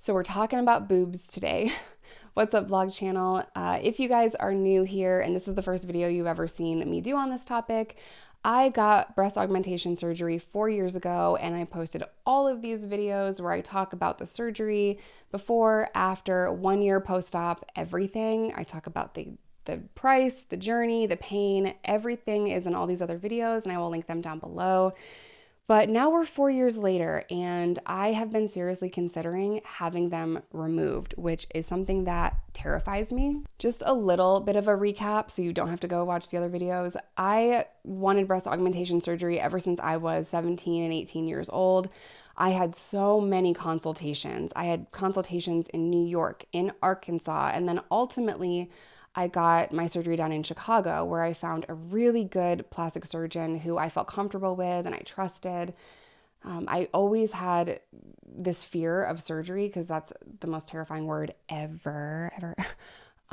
So we're talking about boobs today. What's up, vlog channel? If you guys are new here and this is the first video you've ever seen me do on this topic, I got breast augmentation surgery 4 years ago, and I posted all of these videos where I talk about the surgery before, after, 1 year post-op, everything. I talk about the price, the journey, the pain, everything is in all these other videos, and I will link them down below. But now we're 4 years later, and I have been seriously considering having them removed, which is something that terrifies me. Just a little bit of a recap so you don't have to go watch the other videos. I wanted breast augmentation surgery ever since I was 17 and 18 years old. I had so many consultations. I had consultations in New York, in Arkansas, and then ultimately I got my surgery done in Chicago, where I found a really good plastic surgeon who I felt comfortable with and I trusted. I always had this fear of surgery because that's the most terrifying word ever.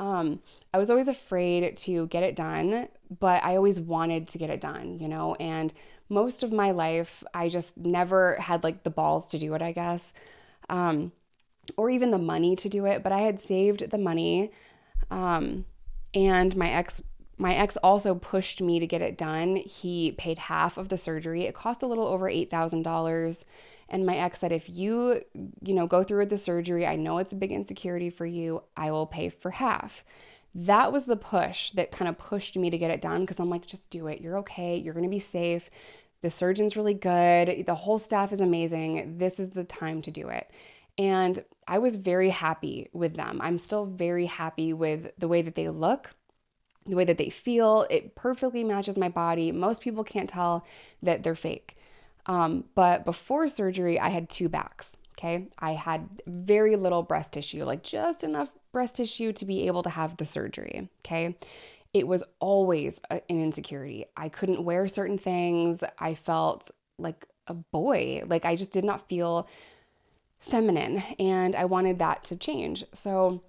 I was always afraid to get it done, but I always wanted to get it done, and most of my life, I just never had like the balls to do it, I guess, or even the money to do it, but I had saved the money. And my ex also pushed me to get it done. He paid half of the surgery. It cost a little over $8,000. And my ex said, if you go through with the surgery, I know it's a big insecurity for you, I will pay for half. That was the push that kind of pushed me to get it done, because I'm like, just do it. You're okay. You're going to be safe. The surgeon's really good. The whole staff is amazing. This is the time to do it. And I was very happy with them. I'm still very happy with the way that they look, the way that they feel. It perfectly matches my body. Most people can't tell that they're fake. But before surgery, I had 2 backs, okay? I had very little breast tissue, like just enough breast tissue to be able to have the surgery, okay? It was always an insecurity. I couldn't wear certain things. I felt like a boy. Like I just did not feel feminine, and I wanted that to change. So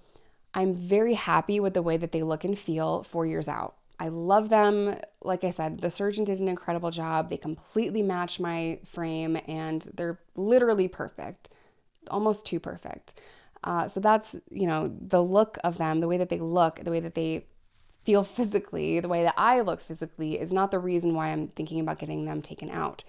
I'm very happy with the way that they look and feel 4 years out. I love them. Like I said, the surgeon did an incredible job. They completely match my frame, and they're literally perfect, almost too perfect. So that's, the look of them, the way that they look, the way that they feel physically, the way that I look physically is not the reason why I'm thinking about getting them taken out.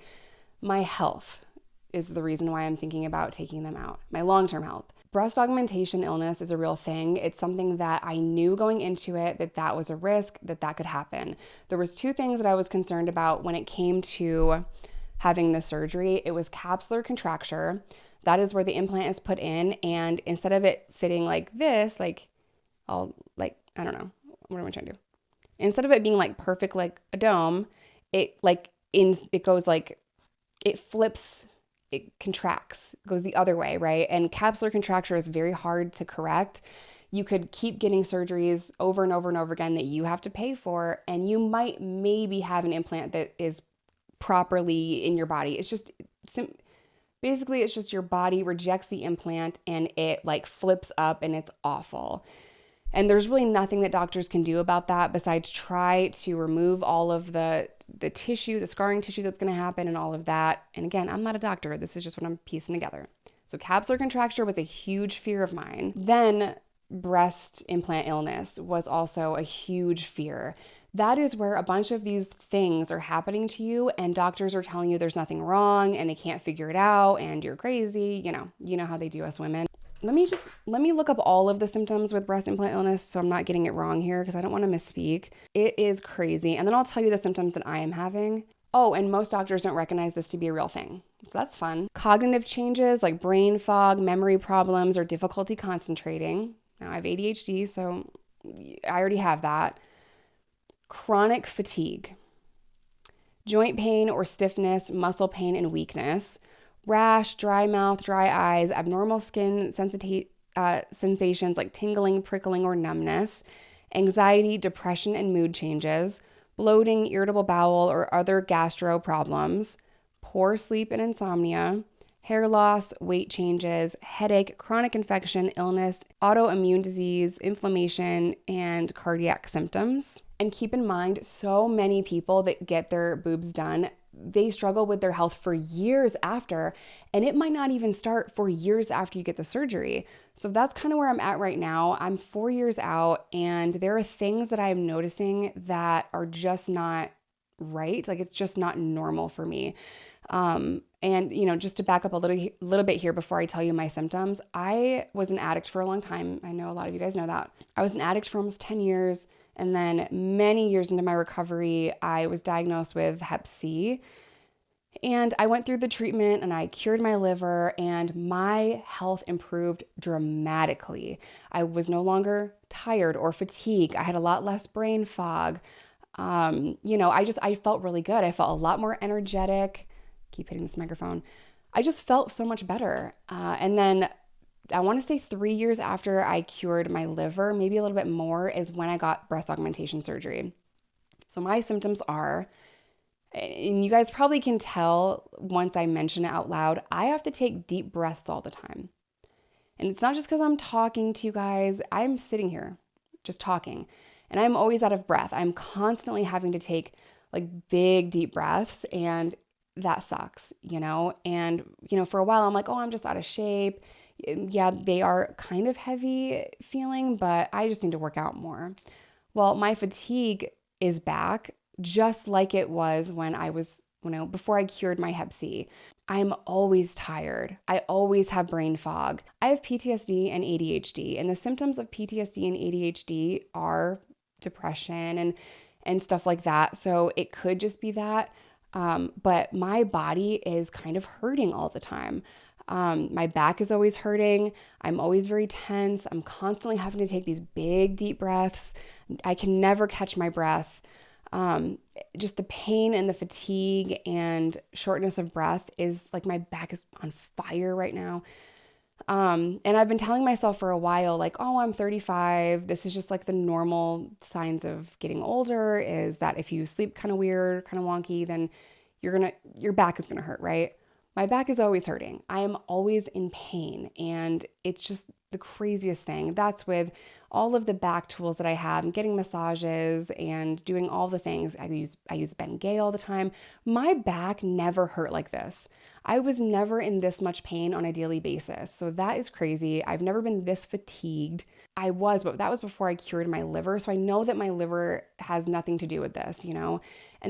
My health is the reason why I'm thinking about taking them out, my long-term health. Breast augmentation illness is a real thing. It's something that I knew going into it that was a risk, that could happen. There was 2 things that I was concerned about when it came to having the surgery. It was capsular contracture. That is where the implant is put in, and instead of it sitting like this, I don't know, what am I trying to do? Instead of it being like perfect like a dome, it flips, it contracts, goes the other way, right? And capsular contracture is very hard to correct. You could keep getting surgeries over and over and over again that you have to pay for, and you might maybe have an implant that is properly in your body. It's just, basically it's just your body rejects the implant and it like flips up, and it's awful. And there's really nothing that doctors can do about that besides try to remove all of the tissue, the scarring tissue that's going to happen and all of that. And again, I'm not a doctor. This is just what I'm piecing together. So capsular contracture was a huge fear of mine. Then breast implant illness was also a huge fear. That is where a bunch of these things are happening to you, and doctors are telling you there's nothing wrong and they can't figure it out and you're crazy. You know how they do us women. Let me look up all of the symptoms with breast implant illness so I'm not getting it wrong here, because I don't want to misspeak. It is crazy. And then I'll tell you the symptoms that I am having. Oh, and most doctors don't recognize this to be a real thing. So that's fun. Cognitive changes like brain fog, memory problems, or difficulty concentrating. Now I have ADHD, so I already have that. Chronic fatigue, joint pain or stiffness, muscle pain and weakness, rash, dry mouth, dry eyes, abnormal skin sensations like tingling, prickling, or numbness, anxiety, depression, and mood changes, bloating, irritable bowel, or other gastro problems, poor sleep and insomnia, hair loss, weight changes, headache, chronic infection, illness, autoimmune disease, inflammation, and cardiac symptoms. And keep in mind, so many people that get their boobs done, they struggle with their health for years after, and it might not even start for years after you get the surgery. So that's kind of where I'm at right now. I'm 4 years out, and there are things that I'm noticing that are just not right. Like it's just not normal for me. And just to back up a little bit here before I tell you my symptoms, I was an addict for a long time. I know a lot of you guys know that. I was an addict for almost 10 years. And then many years into my recovery, I was diagnosed with Hep C. And I went through the treatment and I cured my liver, and my health improved dramatically. I was no longer tired or fatigued. I had a lot less brain fog. I felt really good. I felt a lot more energetic. Keep hitting this microphone. I just felt so much better. And then I want to say 3 years after I cured my liver, maybe a little bit more, is when I got breast augmentation surgery. So my symptoms are, and you guys probably can tell once I mention it out loud, I have to take deep breaths all the time. And it's not just because I'm talking to you guys. I'm sitting here just talking, and I'm always out of breath. I'm constantly having to take like big, deep breaths, and that sucks, And, for a while I'm like, oh, I'm just out of shape. Yeah, they are kind of heavy feeling, but I just need to work out more. Well, my fatigue is back just like it was before I cured my Hep C. I'm always tired. I always have brain fog. I have PTSD and ADHD, and the symptoms of PTSD and ADHD are depression and stuff like that. So it could just be that. But my body is kind of hurting all the time. My back is always hurting. I'm always very tense. I'm constantly having to take these big, deep breaths. I can never catch my breath. Just the pain and the fatigue and shortness of breath is like, my back is on fire right now. And I've been telling myself for a while, like, oh, I'm 35. This is just like the normal signs of getting older, is that if you sleep kind of weird, kind of wonky, then your back is going to hurt, right? My back is always hurting. I am always in pain, and it's just the craziest thing. That's with all of the back tools that I have and getting massages and doing all the things. I use Bengay all the time. My back never hurt like this. I was never in this much pain on a daily basis. So that is crazy. I've never been this fatigued. But that was before I cured my liver. So I know that my liver has nothing to do with this, And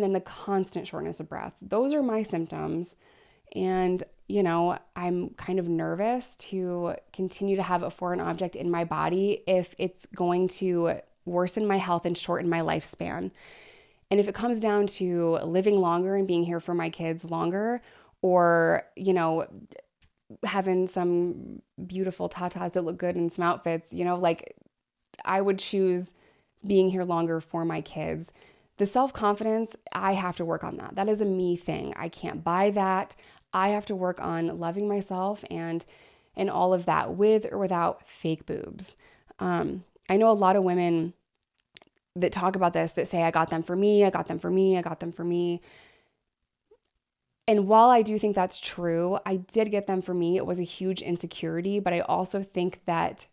then the constant shortness of breath. Those are my symptoms. And, I'm kind of nervous to continue to have a foreign object in my body if it's going to worsen my health and shorten my lifespan. And if it comes down to living longer and being here for my kids longer, or, having some beautiful tatas that look good in some outfits, I would choose being here longer for my kids. The self-confidence, I have to work on that. That is a me thing. I can't buy that. I have to work on loving myself and all of that, with or without fake boobs. I know a lot of women that talk about this, that say, I got them for me, I got them for me, I got them for me. And while I do think that's true, I did get them for me. It was a huge insecurity, but I also think that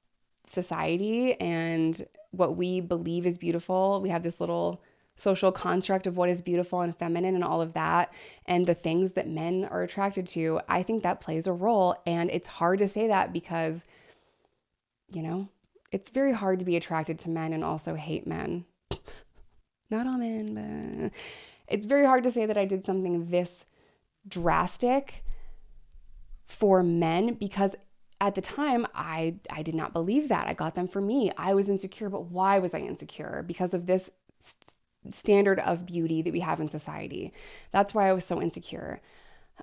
society and what we believe is beautiful, we have this little social construct of what is beautiful and feminine and all of that, and the things that men are attracted to. I think that plays a role. And it's hard to say that because, it's very hard to be attracted to men and also hate men. Not all men, but it's very hard to say that I did something this drastic for men, because at the time I did not believe that. I got them for me. I was insecure, but why was I insecure? Because of this standard of beauty that we have in society. That's why I was so insecure.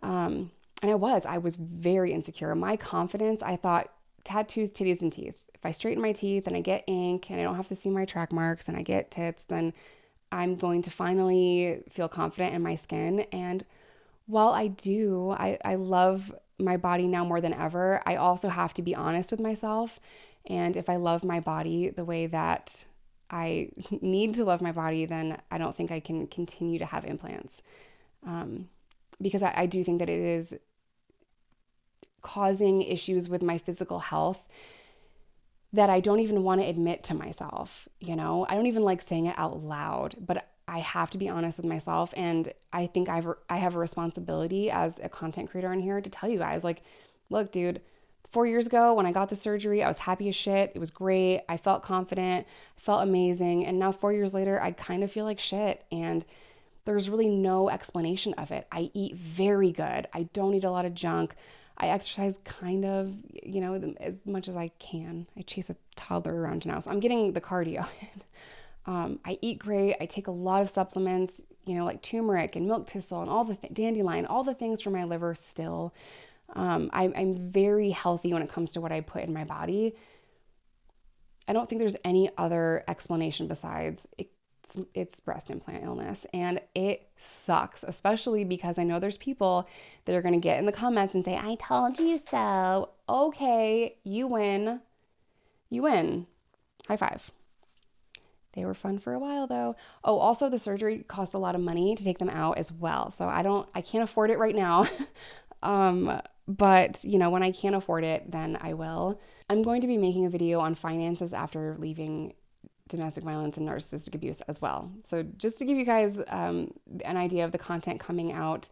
And I was very insecure. My confidence, I thought, tattoos, titties, and teeth. If I straighten my teeth and I get ink and I don't have to see my track marks and I get tits, then I'm going to finally feel confident in my skin. And while I love my body now more than ever, I also have to be honest with myself. And if I love my body the way that I need to love my body, then I don't think I can continue to have implants. Because I do think that it is causing issues with my physical health that I don't even want to admit to myself. I don't even like saying it out loud, but I have to be honest with myself. And I think I have a responsibility as a content creator in here to tell you guys, like, look, dude, 4 years ago when I got the surgery, I was happy as shit. It was great. I felt confident, felt amazing. And now 4 years later, I kind of feel like shit. And there's really no explanation of it. I eat very good. I don't eat a lot of junk. I exercise kind of, as much as I can. I chase a toddler around now, so I'm getting the cardio in. I eat great. I take a lot of supplements, like turmeric and milk thistle and all the dandelion, all the things for my liver still. I'm very healthy when it comes to what I put in my body. I don't think there's any other explanation besides it's breast implant illness, and it sucks, especially because I know there's people that are going to get in the comments and say, I told you so. Okay, you win. You win. High five. They were fun for a while though. Oh, also the surgery costs a lot of money to take them out as well. So I can't afford it right now. But when I can't afford it, then I will. I'm going to be making a video on finances after leaving domestic violence and narcissistic abuse as well. So just to give you guys an idea of the content coming out,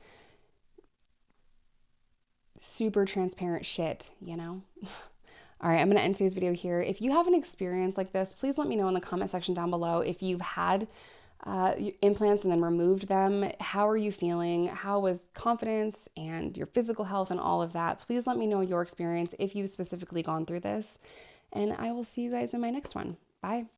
super transparent shit, All right, I'm going to end today's video here. If you have an experience like this, please let me know in the comment section down below. If you've had implants and then removed them, how are you feeling? How was confidence and your physical health and all of that? Please let me know your experience if you've specifically gone through this. And I will see you guys in my next one. Bye.